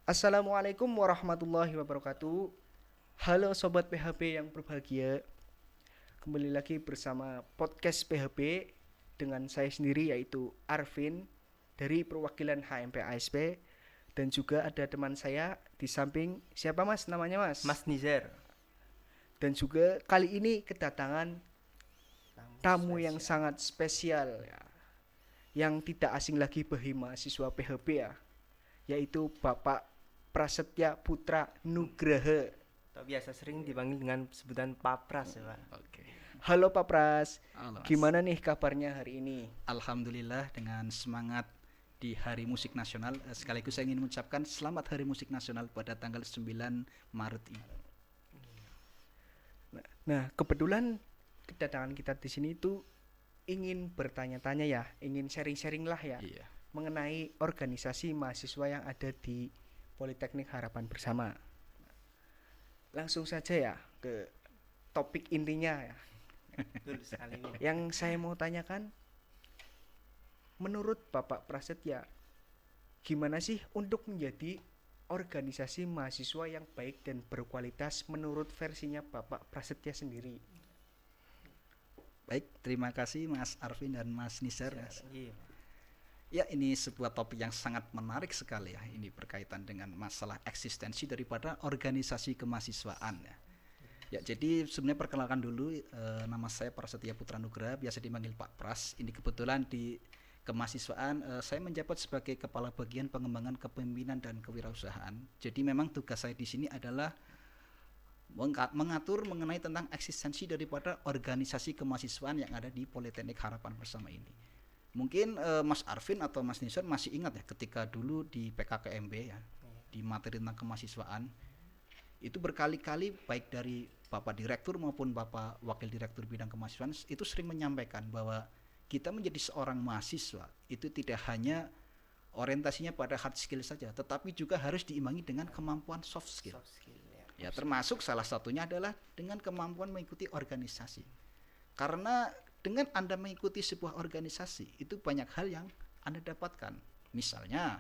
Assalamualaikum warahmatullahi wabarakatuh. Halo sobat PHP yang berbahagia. Kembali lagi bersama podcast PHP dengan saya sendiri yaitu Arvin dari perwakilan HMP ASP dan juga ada teman saya di samping siapa Mas namanya Mas? Mas Nizar. Dan juga kali ini kedatangan tamu yang spesial. sangat spesial ya. Yang tidak asing lagi bagi mahasiswa PHP ya, yaitu Bapak Prasetya Putra Nugraha. Atau biasa sering dipanggil dengan sebutan Papras ya Pak. Oke. Halo Pak Pras, Halo, Mas. gimana nih kabarnya hari ini? Alhamdulillah dengan semangat di Hari Musik Nasional. Sekaligus saya ingin mengucapkan selamat Hari Musik Nasional pada tanggal 9 Maret ini. Nah, kebetulan kedatangan kita di sini itu ingin bertanya-tanya ya, ingin sharing-sharing lah ya, Iya. mengenai organisasi mahasiswa yang ada di Politeknik Harapan Bersama. Langsung saja ya ke topik intinya ya. Betul sekali ini. Yang saya mau tanyakan, menurut Bapak Prasetya, gimana sih untuk menjadi organisasi mahasiswa yang baik dan berkualitas menurut versinya Bapak Prasetya sendiri? Baik, terima kasih Mas Arvin dan Mas Nizar. Iya. Ya, ini sebuah topik yang sangat menarik sekali ya. Ini berkaitan dengan masalah eksistensi daripada organisasi kemahasiswaan ya. Ya, jadi sebenarnya perkenalkan dulu, nama saya Prasetya Putra Nugraha, biasa dipanggil Pak Pras. Ini kebetulan di kemahasiswaan saya menjabat sebagai Kepala Bagian Pengembangan Kepemimpinan dan Kewirausahaan. Jadi memang tugas saya di sini adalah mengatur mengenai tentang eksistensi daripada organisasi kemahasiswaan yang ada di Politeknik Harapan Bersama ini. Mungkin Mas Arvin atau Mas Nizar masih ingat ya ketika dulu di PKKMB ya, di materi tentang kemahasiswaan itu berkali-kali baik dari Bapak Direktur maupun Bapak Wakil Direktur Bidang Kemahasiswaan itu sering menyampaikan bahwa kita menjadi seorang mahasiswa itu tidak hanya orientasinya pada hard skill saja, tetapi juga harus diimbangi dengan kemampuan soft skill. Soft skill ya. Ya, termasuk salah satunya adalah dengan kemampuan mengikuti organisasi. Karena dengan Anda mengikuti sebuah organisasi, itu banyak hal yang Anda dapatkan. Misalnya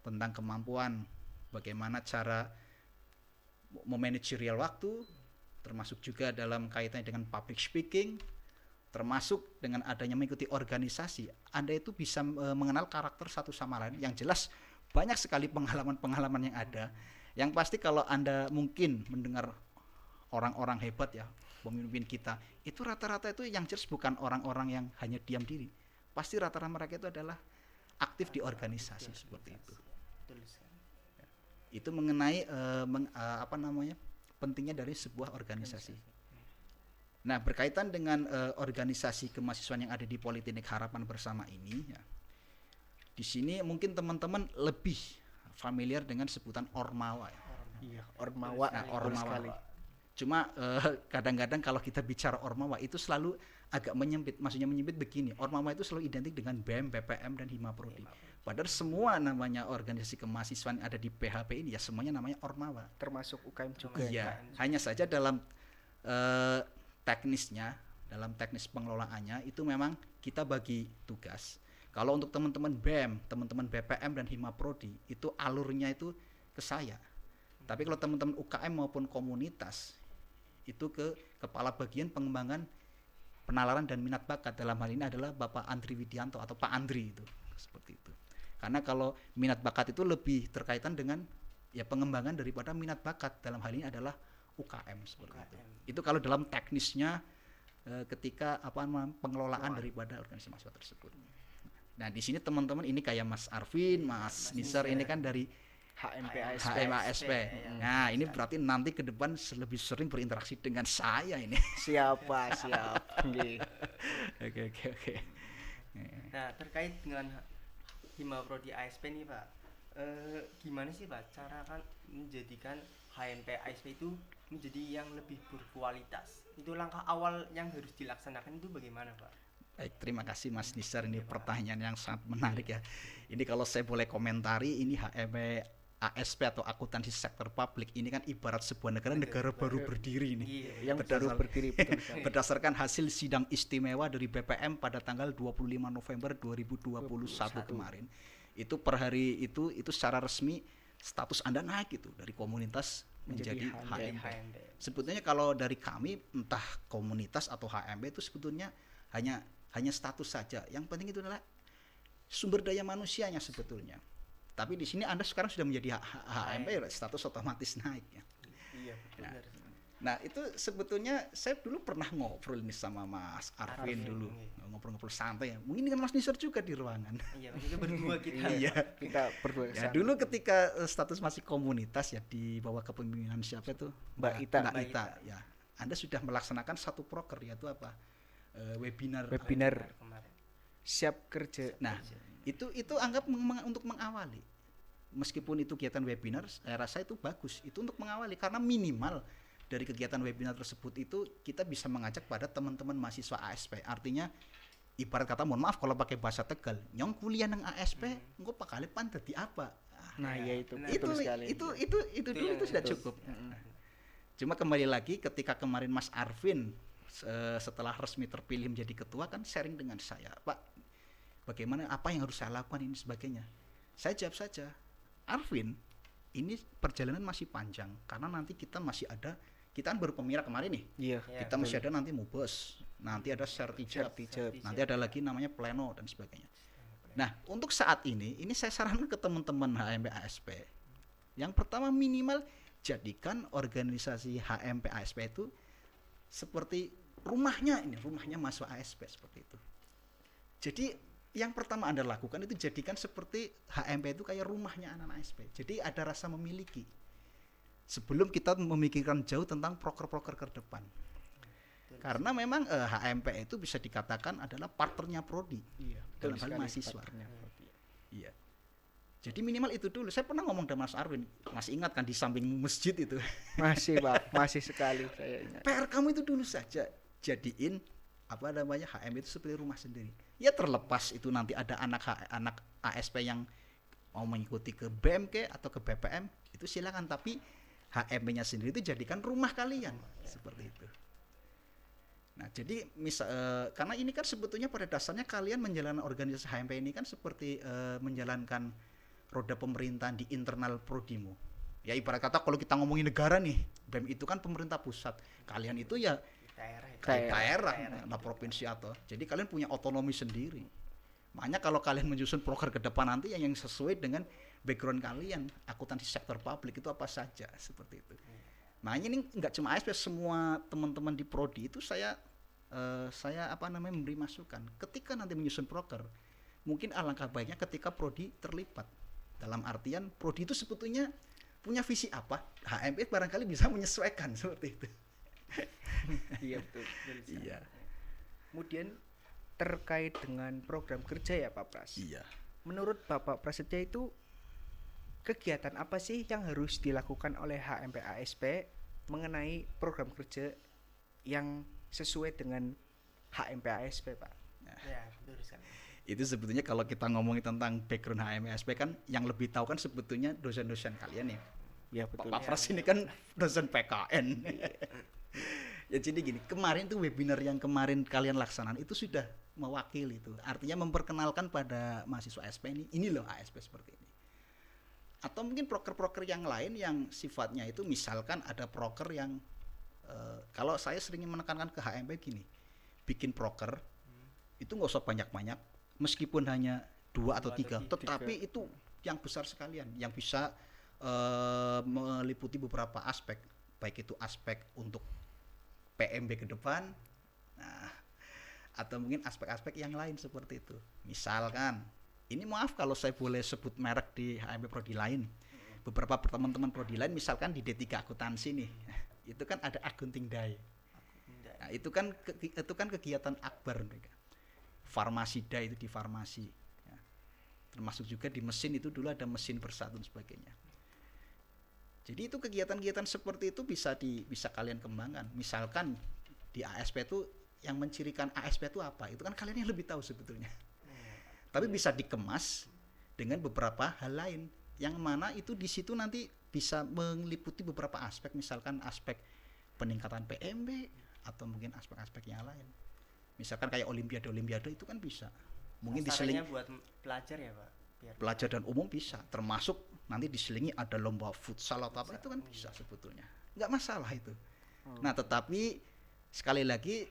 tentang kemampuan bagaimana cara memanajerial waktu, termasuk juga dalam kaitannya dengan public speaking, termasuk dengan adanya mengikuti organisasi, Anda itu bisa mengenal karakter satu sama lain. Yang jelas banyak sekali pengalaman-pengalaman yang ada. Yang pasti kalau Anda mungkin mendengar orang-orang hebat ya, pemimpin kita, itu rata-rata itu yang jelas bukan orang-orang yang hanya diam diri. Pasti rata-rata mereka itu adalah aktif di organisasi seperti itu. Betul sekali. Itu mengenai pentingnya dari sebuah organisasi. Nah, berkaitan dengan organisasi kemahasiswaan yang ada di Politeknik Harapan Bersama ini ya. Di sini mungkin teman-teman lebih familiar dengan sebutan Ormawa ya. Iya, Ormawa. Nah, betul Ormawa. sekali. Cuma kadang-kadang kalau kita bicara Ormawa itu selalu agak menyempit. Maksudnya menyempit begini, Ormawa itu selalu identik dengan BEM, BPM, dan Himaprodi. Padahal semua namanya organisasi kemahasiswaan yang ada di PHP ini ya semuanya namanya Ormawa. Termasuk UKM juga. Iya, hanya saja dalam teknisnya, dalam teknis pengelolaannya itu memang kita bagi tugas. Kalau untuk teman-teman BEM, teman-teman BPM dan Himaprodi itu alurnya itu ke saya. Tapi kalau teman-teman UKM maupun komunitas itu ke Kepala Bagian Pengembangan Penalaran dan Minat Bakat, dalam hal ini adalah Bapak Andri Widianto atau Pak Andri itu seperti itu. Karena kalau minat bakat itu lebih terkaitan dengan ya pengembangan daripada minat bakat, dalam hal ini adalah UKM seperti itu. Itu kalau dalam teknisnya ketika pengelolaan daripada organisasi mahasiswa tersebut. Nah, di sini teman-teman ini kayak Mas Arvin, Mas Nizar ini kan dari HMP ASP. HMASP. Nah, ini berarti nanti ke depan lebih sering berinteraksi dengan saya ini. Siapa? Siap. Nggih. Oke. Nah, terkait dengan Himaprodi ASP nih Pak, gimana sih Pak cara kan menjadikan HMP ASP itu menjadi yang lebih berkualitas? Itu langkah awal yang harus dilaksanakan itu bagaimana Pak? Baik, terima kasih Mas Nizar, ini pertanyaan yang sangat menarik ya. Ini kalau saya boleh komentari, ini HMP ASP atau akuntansi sektor publik ini kan ibarat sebuah negara baru berdiri ini. Yang baru berdiri betul sekali. Berdasarkan hasil sidang istimewa dari BPM pada tanggal 25 November 2021 kemarin. Itu per hari itu secara resmi status Anda naik gitu dari komunitas menjadi Menjadi HMP. HMP. Sebetulnya kalau dari kami entah komunitas atau HMP itu sebetulnya hanya status saja. Yang penting itu adalah sumber daya manusianya sebetulnya. Tapi di sini Anda sekarang sudah menjadi HMP, status otomatis naik ya. Iya Nah, benar. Nah itu sebetulnya saya dulu pernah ngobrol ini sama Mas Arvin dulu, iya. ngobrol-ngobrol santai ya. Mungkin dengan Mas Nisar juga di ruangan. Iya, maksudnya berdua kita. Iya. Kita berdua Ya kesana. dulu ketika status masih komunitas ya di bawah kepemimpinan siapa itu Mbak Ita. Mbak Mbak Ita. Ita. Ya. Anda sudah melaksanakan satu proker yaitu apa? Webinar. Webinar Kemarin. siap kerja. Nah itu anggap untuk mengawali. Meskipun itu kegiatan webinar, saya rasa itu bagus. Itu untuk mengawali karena minimal dari kegiatan webinar tersebut itu kita bisa mengajak pada teman-teman mahasiswa ASP. Artinya ibarat kata mohon maaf kalau pakai bahasa Tegal, nyong kuliah nang ASP, engko pakale pan dadi apa? Nah, Ya, ya itu benar. betul sekali. Itu dulu yang itu sudah betul. cukup. Cuma kembali lagi ketika kemarin Mas Arvin setelah resmi terpilih menjadi ketua kan sharing dengan saya, Pak, bagaimana apa yang harus saya lakukan ini sebagainya. Saya jawab saja, Arvin, ini perjalanan masih panjang karena nanti kita masih ada, kita kan baru pemira kemarin nih. Iya. Ya, Kita masih ada nanti mubes, nanti ada sertijab, Sertijab. nanti ada lagi namanya pleno dan sebagainya. Nah, untuk saat ini saya sarankan ke teman-teman HMP ASP. Yang pertama minimal jadikan organisasi HMP ASP itu seperti rumahnya mahasiswa ASP seperti itu. Jadi yang pertama Anda lakukan itu jadikan seperti HMP itu kayak rumahnya anak-anak ASP. Jadi ada rasa memiliki. Sebelum kita memikirkan jauh tentang proker-proker ke depan. Karena memang HMP itu bisa dikatakan adalah partnernya prodi. Iya. Dalam hal sekali mahasiswa. partnernya. Iya. Jadi minimal itu dulu. Saya pernah ngomong dengan Mas Arvin, masih ingat kan di samping masjid itu. Masih Pak, masih sekali saya ingat. PR kamu itu dulu saja jadiin apa namanya HMP itu seperti rumah sendiri. Ya terlepas itu nanti ada anak ASP yang mau mengikuti ke BMK atau ke BPM itu silakan, tapi HMP-nya sendiri itu jadikan rumah kalian seperti itu. Nah, jadi karena ini kan sebetulnya pada dasarnya kalian menjalankan organisasi HMP ini kan seperti menjalankan roda pemerintahan di internal prodimu. Ya ibarat kata kalau kita ngomongin negara nih, BEM itu kan pemerintah pusat. Kalian itu ya Daerah itu. daerah, nah provinsi atau. Jadi kalian punya otonomi sendiri. Makanya kalau kalian menyusun proker ke depan nanti yang sesuai dengan background kalian, akuntansi sektor publik itu apa saja seperti itu. Makanya ini nggak cuma ASP, semua teman-teman di prodi itu saya memberi masukan. Ketika nanti menyusun proker, mungkin alangkah baiknya ketika prodi terlibat. Dalam artian prodi itu sebetulnya punya visi apa, HMP barangkali bisa menyesuaikan seperti itu. Iya betul. Iya. Kemudian terkait dengan program kerja ya Pak Pras. Iya. Menurut Bapak Prasetya itu kegiatan apa sih yang harus dilakukan oleh HMP ASP mengenai program kerja yang sesuai dengan HMP ASP Pak? Ya, betul sekali. Itu sebetulnya kalau kita ngomongin tentang background HMSP kan yang lebih tahu kan sebetulnya dosen-dosen kalian ya. Ya betul. Pak Pras ini kan dosen PKN. Ya jadi gini, kemarin tuh webinar yang kemarin kalian laksanakan itu sudah mewakili itu. Artinya memperkenalkan pada mahasiswa ASP ini loh ASP seperti ini. Atau mungkin proker-proker yang lain yang sifatnya itu misalkan ada proker yang kalau saya sering menekankan ke HMP gini, bikin proker itu nggak usah banyak-banyak, meskipun hanya 2 atau 3, tetapi itu yang besar sekalian, yang bisa meliputi beberapa aspek, baik itu aspek untuk PMB ke depan, nah, atau mungkin aspek-aspek yang lain seperti itu. Misalkan, ini maaf kalau saya boleh sebut merek di HMP Prodi lain, beberapa teman-teman Prodi lain, misalkan di D3 akuntansi nih, itu kan ada accounting day. Nah, itu kan kegiatan akbar mereka. Farmasi day itu di farmasi. Ya. Termasuk juga di mesin itu dulu ada mesin bersatu dan sebagainya. Jadi itu kegiatan-kegiatan seperti itu bisa kalian kembangkan. Misalkan di ASP itu yang mencirikan ASP itu apa? Itu kan kalian yang lebih tahu sebetulnya. Tapi bisa dikemas dengan beberapa hal lain yang mana itu di situ nanti bisa meliputi beberapa aspek, misalkan aspek peningkatan PMB atau mungkin aspek-aspek yang lain. Misalkan kayak olimpiade itu kan bisa. Mungkin Sasarannya diseling buat pelajar ya, Pak. biar pelajar dan umum bisa, termasuk nanti diselingi ada lomba futsal atau apa itu kan bisa sebetulnya, nggak masalah itu. Nah tetapi sekali lagi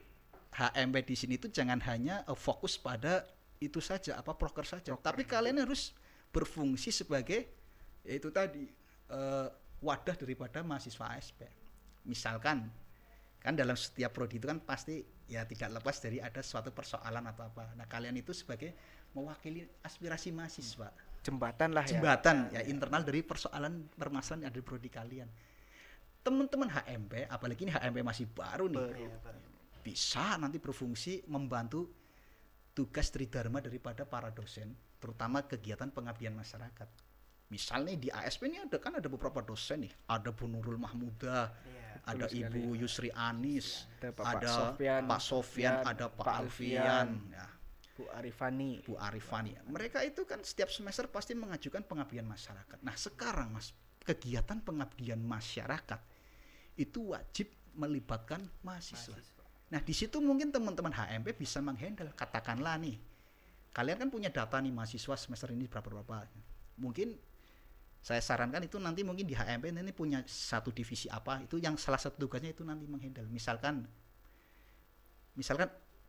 HMP di sini itu jangan hanya fokus pada itu saja apa proker saja, tapi kalian harus berfungsi sebagai yaitu tadi wadah daripada mahasiswa ASP. Misalkan kan dalam setiap prodi itu kan pasti ya tidak lepas dari ada suatu persoalan atau apa. Nah kalian itu sebagai mewakili aspirasi mahasiswa, Jembatan lah ya. jembatan ya internal dari persoalan permasalahan yang ada di prodi kalian. Teman-teman HMP, apalagi ini HMP masih baru nih, Iya, Pak. bisa nanti berfungsi membantu tugas tridharma daripada para dosen, terutama kegiatan pengabdian masyarakat. Misalnya di ASP ini ada beberapa dosen nih, ada Bu Nurul Mahmuda, Iya. ada sekali. Ibu Yusri Anis, Ada Pak ada Sofyan, Pak Sofyan, ada Pak Alfian, ya, Bu Arifani. Bu Arifani. Mereka itu kan setiap semester pasti mengajukan pengabdian masyarakat. Nah sekarang Mas, kegiatan pengabdian masyarakat itu wajib melibatkan mahasiswa. Nah di situ mungkin teman-teman HMP bisa menghandle. Katakanlah nih, kalian kan punya data nih mahasiswa semester ini berapa. Mungkin saya sarankan itu nanti mungkin di HMP ini punya satu divisi apa, itu yang salah satu tugasnya itu nanti menghandle. Misalkan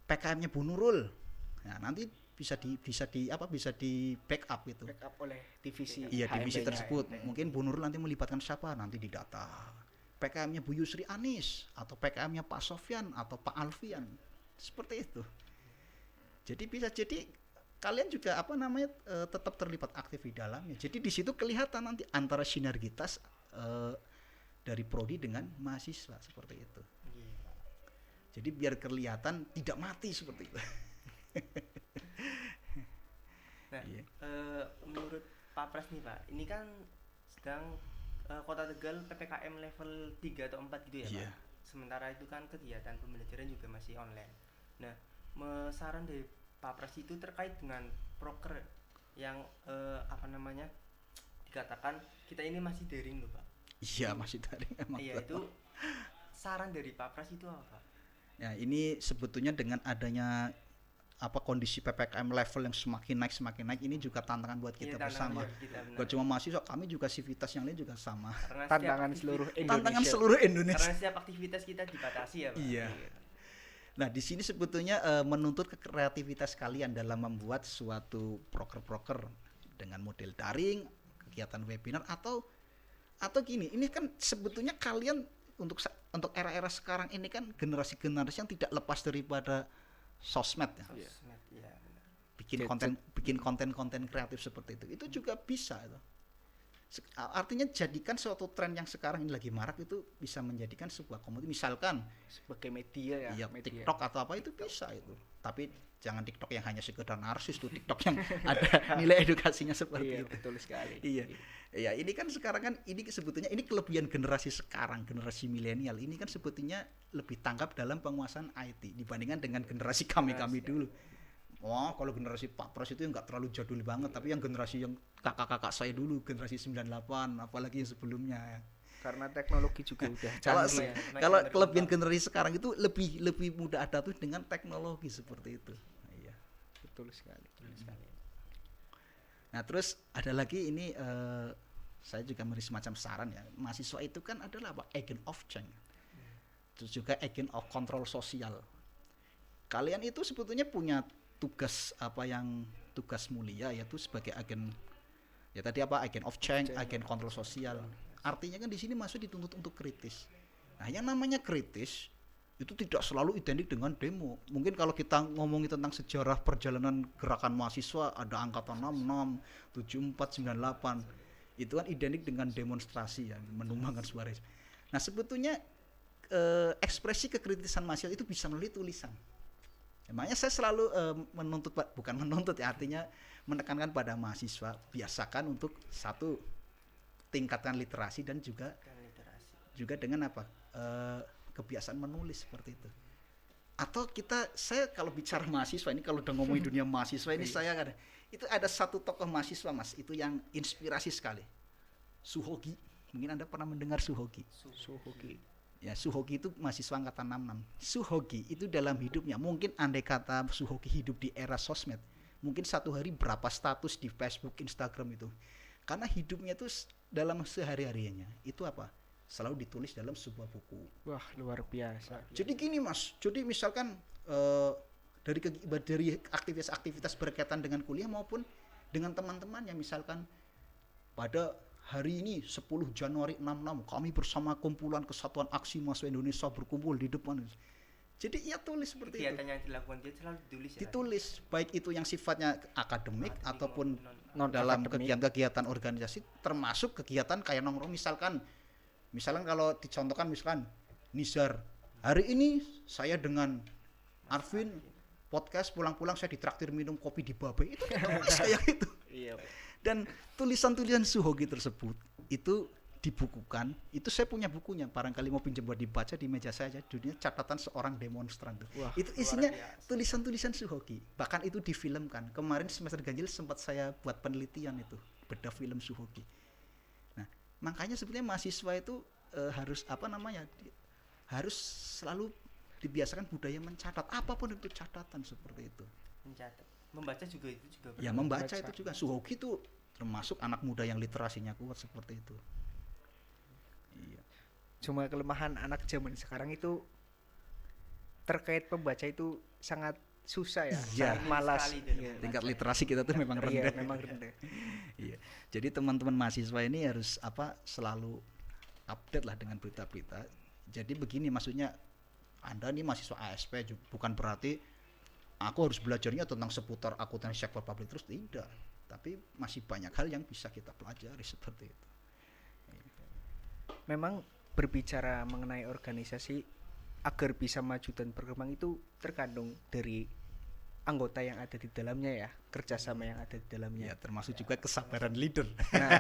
PKM-nya Bu Nurul, nah nanti bisa di backup itu. Backup oleh divisi. Iya divisi HMP-nya. tersebut. Mungkin Bu Nurul nanti melibatkan siapa, nanti di data. PKM-nya Bu Yusri Anis atau PKM-nya Pak Sofyan atau Pak Alfian. Seperti itu. Jadi bisa jadi kalian juga tetap terlibat aktif di dalamnya. Jadi di situ kelihatan nanti antara sinergitas dari prodi dengan mahasiswa seperti itu. Iya, Pak. Jadi biar kelihatan tidak mati seperti itu. Nah, Iya. menurut Pak Pres nih Pak, ini kan sedang Kota Tegal PPKM level 3 atau 4 gitu ya Iya. Pak. Sementara itu kan kegiatan pembelajaran juga masih online. Nah, saran dari Pak Pres itu terkait dengan proker yang dikatakan kita ini masih daring loh Pak. Iya masih tadi emang. Iya itu saran dari Pak Pres itu apa Pak? Ya ini sebetulnya dengan adanya kondisi PPKM level yang semakin naik ini juga tantangan buat kita Iya, tantangan bersama. buat kita, benar. Gak cuma mahasiswa, kami juga sivitas yang lain juga sama. Karena Tantangan setiap seluruh Indonesia. Tantangan seluruh Indonesia. Karena setiap aktivitas kita dibatasi ya Pak. Iya. Nah di sini sebetulnya menuntut kreativitas kalian dalam membuat suatu proker-proker dengan model daring, kegiatan webinar atau gini. Ini kan sebetulnya kalian untuk era-era sekarang ini kan generasi-generasi yang tidak lepas daripada sosmed ya. Sosmed, iya benar. bikin konten kreatif seperti itu juga bisa itu. Artinya jadikan suatu tren yang sekarang ini lagi marak itu bisa menjadikan sebuah komoditi, misalkan Sebagai media ya. ya media. TikTok atau apa itu bisa itu, tapi jangan TikTok yang hanya sekedar narsis tuh, TikTok yang ada nilai edukasinya seperti Iya, itu. betul sekali. Iya. Ya, ini kan sekarang kan ini sebetulnya ini kelebihan generasi sekarang, generasi milenial. Ini kan sebetulnya lebih tangkap dalam penguasaan IT dibandingkan dengan generasi kami dulu. Wah, kalau generasi Pak Pres itu enggak terlalu jadul banget, tapi yang generasi yang kakak-kakak saya dulu, generasi 98, apalagi yang sebelumnya ya. Karena teknologi juga udah Kalau canggih. ya. kalau Makin kelebihan berkembang. generasi sekarang itu lebih mudah adaptif dengan teknologi seperti itu. Iya. Betul sekali. Nah, terus ada lagi ini saya juga memberi semacam saran ya. Mahasiswa itu kan adalah agent of change. Terus juga agent of control sosial. Kalian itu sebetulnya punya tugas tugas mulia yaitu sebagai agen ya tadi agent of change, agen kontrol sosial. Artinya kan di sini masuk dituntut untuk kritis. Nah, yang namanya kritis itu tidak selalu identik dengan demo. Mungkin kalau kita ngomongin tentang sejarah perjalanan gerakan mahasiswa ada angkatan 66, 74, 98. Itu kan identik dengan demonstrasi ya, menumbangkan suara. Nah, sebetulnya ekspresi kekritisan mahasiswa itu bisa melalui tulisan. Makanya saya selalu bukan menuntut ya, artinya menekankan pada mahasiswa biasakan untuk satu tingkatkan literasi dan juga dengan kebiasaan menulis seperti itu. Atau saya kalau bicara mahasiswa ini, kalau udah ngomongin dunia mahasiswa ini saya kan itu ada satu tokoh mahasiswa Mas itu yang inspirasi sekali. Suhogi, mungkin Anda pernah mendengar Suhogi. Suhogi. Ya, Suhogi itu mahasiswa angkatan 66. Suhogi itu dalam hidupnya mungkin andai kata Suhogi hidup di era sosmed, mungkin satu hari berapa status di Facebook, Instagram itu. Karena hidupnya itu dalam sehari-harinya itu apa? Selalu ditulis dalam sebuah buku. Wah, luar biasa. Jadi gini Mas, jadi misalkan dari aktivitas-aktivitas berkaitan dengan kuliah maupun dengan teman-temannya, misalkan pada hari ini 10 Januari 66 kami bersama kumpulan Kesatuan Aksi Mahasiswa Indonesia berkumpul di depan. Jadi ia tulis seperti itu. Kegiatan yang dilakukan dia selalu ditulis ya. Ditulis, baik itu yang sifatnya akademik ataupun Non dalam akademik. kegiatan-kegiatan organisasi, termasuk kegiatan kayak nongkrong, misalkan kalau dicontohkan misalkan Nizar, hari ini saya dengan Arvin podcast, pulang-pulang saya ditraktir minum kopi di Babe, itu ditulis kayak gitu. Iya. Dan tulisan-tulisan Suhoki tersebut itu dibukukan. Itu saya punya bukunya, barangkali mau pinjam buat dibaca, di meja saya aja, judulnya Catatan Seorang Demonstran tuh. Wah, Itu isinya biasa. tulisan-tulisan Suhoki. Bahkan itu difilmkan. Kemarin semester ganjil sempat saya buat penelitian itu, bedah film Suhoki. Nah, makanya sebenarnya mahasiswa itu harus harus selalu dibiasakan budaya mencatat, apapun itu catatan seperti itu. Mencatat. Membaca juga itu juga Ya perlu. membaca itu juga. Suhoki itu termasuk anak muda yang literasinya kuat seperti itu. Iya. Cuma kelemahan anak zaman sekarang itu terkait pembaca itu sangat susah ya, Iya. sangat malas. Sekali dalam Iya. Tingkat literasi kita tuh memang Iya, rendah. memang rendah. Iya. Jadi teman-teman mahasiswa ini harus selalu update lah dengan berita-berita. Jadi begini, maksudnya Anda nih mahasiswa ASP bukan berarti aku harus belajarnya tentang seputar akuntansi sektor publik terus, tidak. Tapi masih banyak hal yang bisa kita pelajari seperti itu. Memang berbicara mengenai organisasi agar bisa maju dan berkembang itu tergantung dari anggota yang ada di dalamnya ya, kerjasama yang ada di dalamnya. Ya, termasuk juga kesabaran leader. Nah,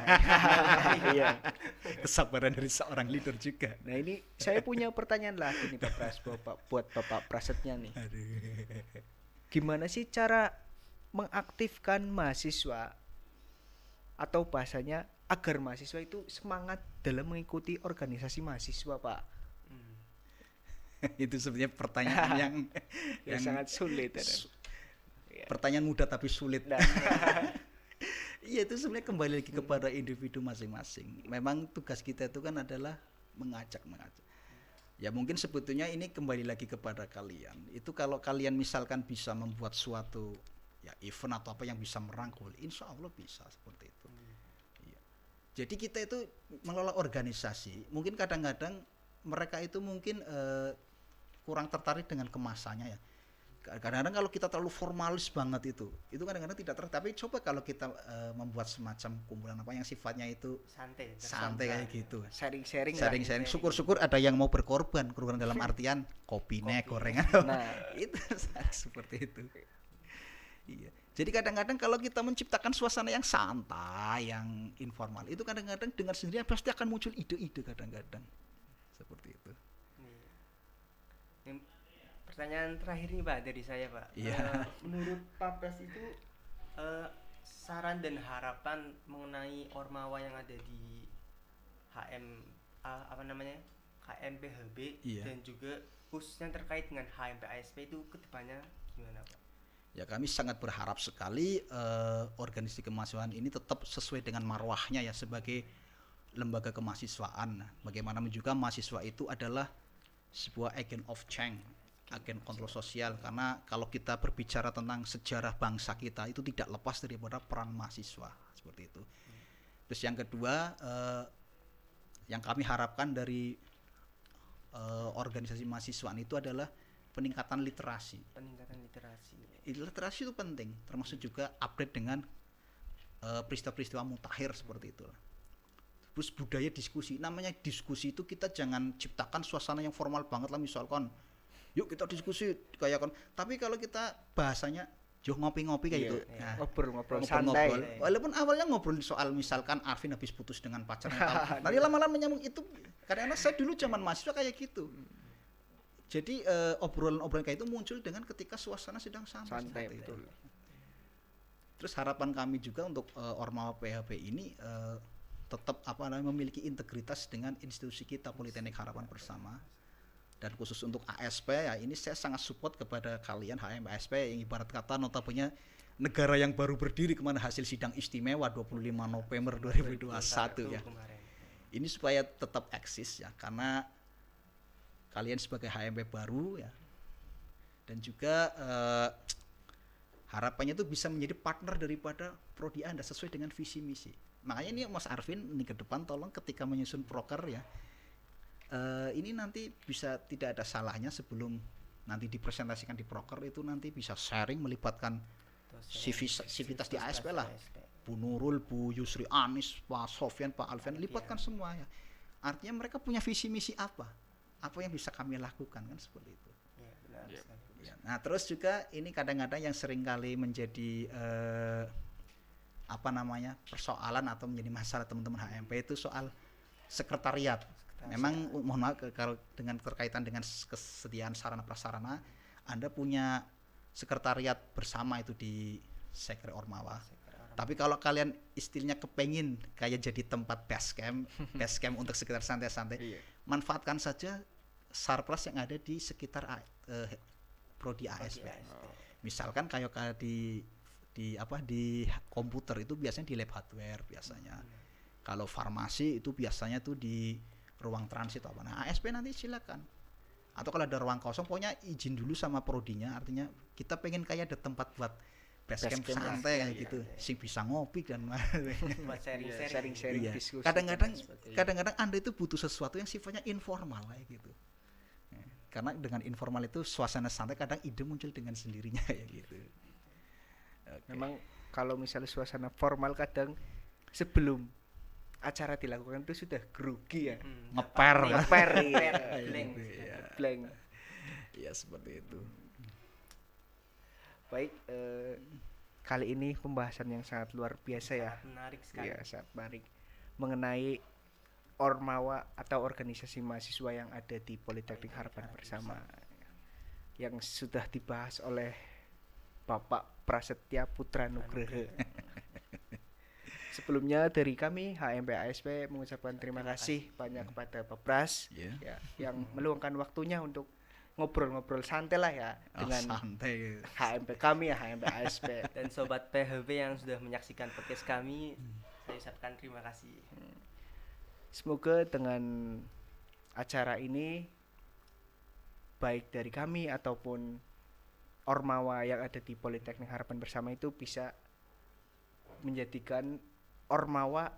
iya. Kesabaran dari seorang leader juga. Nah ini saya punya pertanyaan lagi nih Pak Pras, buat Bapak Prasetya nih. Gimana sih cara mengaktifkan mahasiswa atau bahasanya agar mahasiswa itu semangat dalam mengikuti organisasi mahasiswa, Pak? Itu sebenarnya pertanyaan Yang sangat sulit ya. pertanyaan mudah tapi sulit. Nah, Iya, itu sebenarnya kembali lagi kepada individu masing-masing. Memang tugas kita itu kan adalah mengajak. Ya mungkin sebetulnya ini kembali lagi kepada kalian. Itu kalau kalian misalkan bisa membuat suatu ya event atau apa yang bisa merangkul, insya Allah bisa seperti itu. Iya. Jadi kita itu mengelola organisasi. Mungkin kadang-kadang mereka itu mungkin kurang tertarik dengan kemasannya ya. Kadang-kadang kalau kita terlalu formalis banget itu kadang-kadang tidak tertarik. Tapi coba kalau kita membuat semacam kumpulan apa yang sifatnya itu santai kayak gitu. sharing-sharing lah. Sharing. Syukur-syukur ada yang mau berkorban dalam artian kopinya, gorengan. Nah, Itu seperti itu. Iya. Jadi kadang-kadang kalau kita menciptakan suasana yang santai, yang informal, itu kadang-kadang dengan sendirinya pasti akan muncul ide-ide kadang-kadang. Seperti itu. Yang pertanyaan terakhir nih Pak dari saya Pak. Iya. Menurut Pak Pras itu saran dan harapan mengenai ormawa yang ada di HMPHB Iya. dan juga khususnya terkait dengan HMP ASP itu kedepannya gimana Pak? Ya kami sangat berharap sekali organisasi kemahasiswaan ini tetap sesuai dengan marwahnya ya sebagai lembaga kemahasiswaan. Bagaimanapun juga mahasiswa itu adalah sebuah agent of change, agen kontrol sosial, karena kalau kita berbicara tentang sejarah bangsa kita itu tidak lepas daripada peran mahasiswa seperti itu. Terus yang kedua yang kami harapkan dari organisasi mahasiswaan itu adalah peningkatan literasi. Literasi itu penting, termasuk juga update dengan peristiwa-peristiwa mutakhir seperti itu. Terus budaya diskusi, namanya diskusi itu kita jangan ciptakan suasana yang formal banget lah, misalkan yuk kita diskusi kayak kan, tapi kalau kita bahasanya yuk ngopi-ngopi kayak gitu. Nah, ngobrol santai. Walaupun awalnya ngobrol soal misalkan Arvin habis putus dengan pacarnya, nanti lama-lama menyambung itu. Karena saya dulu zaman mahasiswa kayak gitu. Jadi obrolan-obrolan kayak itu muncul dengan ketika suasana sedang santai. Betul. Terus harapan kami juga untuk Ormawa PHB ini tetap memiliki integritas dengan institusi kita, Politeknik Harapan Bersama. Dan khusus untuk ASP ya ini saya sangat support kepada kalian HMASP yang ibarat kata notabene negara yang baru berdiri kemana hasil sidang istimewa 25 November 2021 ya. Kemarin. Ini supaya tetap eksis ya, karena kalian sebagai HMP baru ya, dan juga harapannya itu bisa menjadi partner daripada prodi Anda sesuai dengan visi misi. Makanya ini Mas Arvin ini ke depan tolong ketika menyusun proker ya, ini nanti bisa tidak ada salahnya sebelum nanti dipresentasikan di proker itu nanti bisa sharing melibatkan sivitas di ASP lah. Bu Nurul, Bu Yusri, Anis, Pak Sofyan, Pak Alfian, libatkan semua ya. Artinya mereka punya visi misi apa yang bisa kami lakukan kan seperti itu. Ya, benar sekali. Ya. Nah terus juga ini kadang-kadang yang seringkali menjadi persoalan atau menjadi masalah teman-teman HMP itu soal sekretariat. Memang mohon maaf kalau dengan terkaitan dengan kesediaan sarana prasarana, Anda punya sekretariat bersama itu di Sekre Ormawa. Tapi kalau kalian istilahnya kepengin kayak jadi tempat base camp untuk sekitar santai-santai, manfaatkan saja sarpras yang ada di sekitar prodi ASP. Misalkan kayak di komputer itu biasanya di lab hardware biasanya. Kalau farmasi itu biasanya tuh di ruang transit apa. Nah, ASP nanti silakan. Atau kalau ada ruang kosong pokoknya izin dulu sama prodinya, artinya kita pengen kayak ada tempat buat basecamp santai kayak gitu, sing bisa ngopi dan Buat sharing iya. diskusi. Kadang-kadang Anda itu butuh sesuatu yang sifatnya informal kayak gitu. Karena dengan informal itu suasana santai, kadang ide muncul dengan sendirinya kayak gitu. Okay. Memang kalau misalnya suasana formal kadang sebelum acara dilakukan itu sudah grogi ya. Ngeper Blank. Ya seperti itu. Baik, kali ini pembahasan yang sangat luar biasa ya. Menarik sekali. Iya, sangat menarik mengenai Ormawa atau organisasi mahasiswa yang ada di Politeknik Harapan Bersama yang sudah dibahas oleh Bapak Prasetya Putra Nugroho. Sebelumnya dari kami HMP ASP mengucapkan terima kasih banyak kepada Pak Pras ya, yang meluangkan waktunya untuk ngobrol-ngobrol santai lah ya dengan santai. HMP kami ya, HMP ASP. Dan sobat PHP yang sudah menyaksikan podcast kami, saya ucapkan terima kasih. Semoga dengan acara ini baik dari kami ataupun Ormawa yang ada di Politeknik Harapan Bersama itu bisa menjadikan Ormawa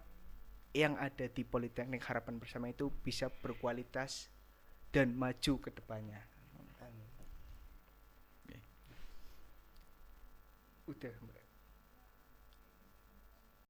yang ada di Politeknik Harapan Bersama itu bisa berkualitas dan maju ke depannya. Udah.